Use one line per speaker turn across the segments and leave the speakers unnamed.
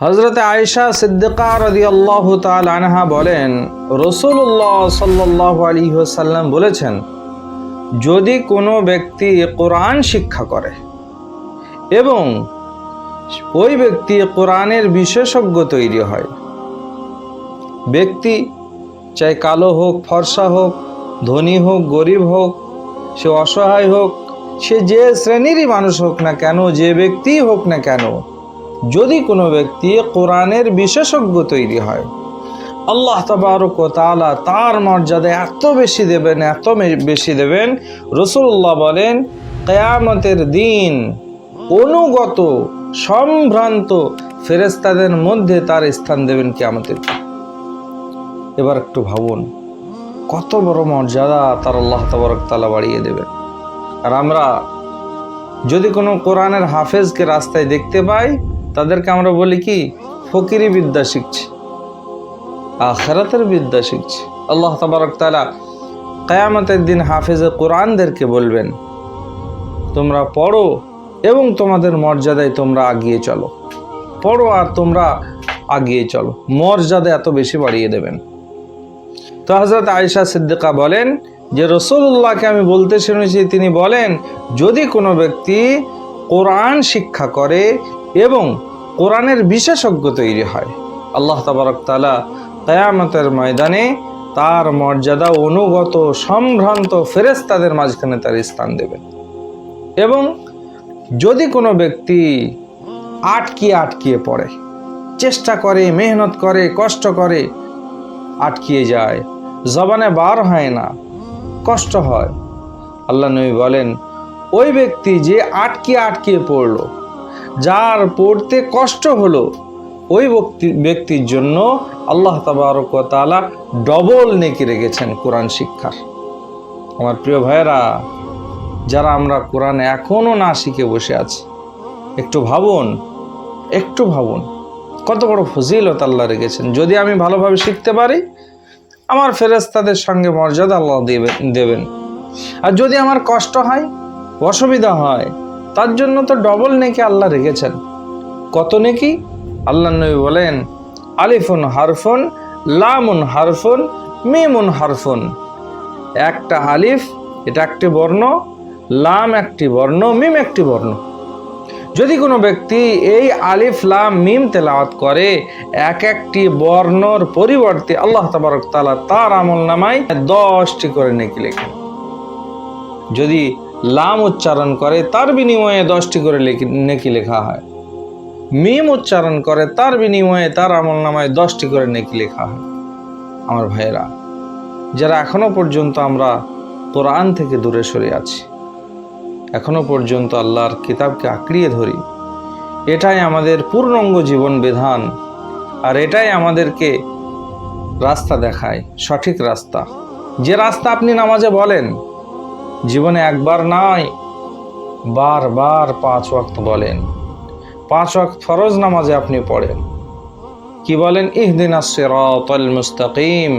হযরত আয়েশা সিদ্দিকা রাদিয়াল্লাহু তাআলা আনহা বলেন, রাসূলুল্লাহ সাল্লাল্লাহু আলাইহি ওয়াসাল্লাম বলেছেন, যদি কোনো ব্যক্তি কোরআন শিক্ষা করে এবং ওই ব্যক্তি কোরআনের বিশেষজ্ঞ তৈরি হয়, ব্যক্তি চাই কালো হোক, ফর্সা হোক, ধনী হোক, গরিব হোক, সে অসহায় হোক, সে যে শ্রেণীরই মানুষ হোক না কেন, যে ব্যক্তিই হোক না কেন, যদি কোনো ব্যক্তি কোরআনের বিশেষজ্ঞ তৈরি হয়, আল্লাহ তাবারক ওয়া তাআলা তার মর্যাদা এত বেশি দেবেন, এত বেশি দেবেন। রাসূলুল্লাহ বলেন, কিয়ামতের দিন অনুগত সম্ভ্রান্ত ফেরেশতাদের মধ্যে তার স্থান দেবেন কিয়ামতের দিন। এবার একটু ভাবুন, কত বড় মর্যাদা তার আল্লাহ তাবারক তাআলা বাড়িয়ে দেবেন। আর আমরা যদি কোনো কোরআনের হাফেজকে রাস্তায় দেখতে পাই, তাদেরকে আমরা বলি কি, ফকিরি বিদ্যা শিখছি, আখিরাতের বিদ্যা শিখছি। আল্লাহ তাবারক তাআলা কিয়ামতের দিন হাফেজে কোরআনদেরকে বলবেন, তোমরা পড়ো এবং তোমাদের মর্যাদায় তোমরা আগিয়ে চলো, পড়ো আর তোমরা আগিয়ে চলো, মর্যাদা এত বেশি বাড়িয়ে দেবেন। তো হযরত আয়েশা সিদ্দিকা বলেন যে রাসূলুল্লাহকে আমি বলতে শুনেছি, তিনি বলেন, যদি কোনো ব্যক্তি কোরআন শিক্ষা করে এবং কোরআনের বিশেষজ্ঞ তৈরি হয়, আল্লাহ তাবারক তাআলা কিয়ামতের ময়দানে তার মর্যাদা অনুগত সম্ভ্রান্ত ফেরেশতাদের মাঝখানে তার স্থান দেবেন। এবং যদি কোনো ব্যক্তি আটকিয়ে পড়ে, চেষ্টা করে, মেহনত করে, কষ্ট করে, আটকিয়ে যায়, জবানে বার হয় না, কষ্ট হয়, আল্লাহ নবী বলেন, ওই ব্যক্তি যে আটকিয়ে পড়ল, যার পড়তে কষ্ট হলো, ওই ব্যক্তির জন্য আল্লাহ তাবারক ওয়া তাআলা ডবল নেকি রেখেছেন কোরআন শিক্ষার। আমার প্রিয় ভাইয়েরা, যারা আমরা কোরআন এখনো না শিখে বসে আছি, একটু ভাবুন কত বড় ফজিলত আল্লাহ রেখেছেন। যদি আমি ভালোভাবে শিখতে পারি, আমার ফেরেশতাদের সঙ্গে মর্যাদা আল্লাহ দেবেন। আর যদি আমার কষ্ট হয়, অসুবিধা হয়, তার জন্য তো ডবল নেকি আল্লাহ রেখেছেন। কত নেকি? আল্লাহ নবী বলেন, আলিফুন হারফুন, লামুন হারফুন, মিমুন হারফুন। একটা আলিফ, এটা একটি বর্ণ, লাম একটি বর্ণ, মিম একটি বর্ণ। যদি কোনো ব্যক্তি এই আলিফ লাম মিম তেলাওয়াত করে, এক একটি বর্ণর পরিবর্তে আল্লাহ তাবারক তাআলা তার আমলনামায় 10টি করে নেকি লেখেন। যদি লাম উচ্চারণ করে, তার বিনিময়ে 10টি করে নেকি লেখা হয়। মিম উচ্চারণ করে, তার বিনিময়ে তার আমলনামায় 10টি করে নেকি লেখা হয়। আমার ভাইয়েরা, যারা এখনো পর্যন্ত আমরা কোরআন থেকে দূরে সরে আছি, এখনো পর্যন্ত আল্লাহর কিতাবকে আঁকড়িয়ে ধরি, এটাই আমাদের পূর্ণাঙ্গ জীবন বিধান। আর এটাই আমাদেরকে রাস্তা দেখায়, সঠিক রাস্তা। যে রাস্তা আপনি নামাজে বলেন, জীবনে একবার নয়, বারবার 5 ওয়াক্ত বলেন, 5 ওয়াক্ত ফরজ নামাজে আপনি পড়েন, কি বলেন? ইহদিনাস সিরাতাল মুস্তাকিম,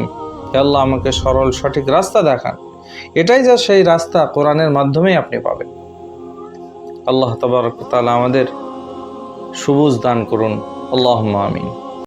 আল্লাহ আমাকে সরল সঠিক রাস্তা দেখান। এটাই যা সেই রাস্তা, কোরআনের মাধ্যমেই আপনি পাবেন। আল্লাহ তাবারক ওয়া তাআলা আমাদের সবুজ দান করুন। আল্লাহুম্মা আমিন।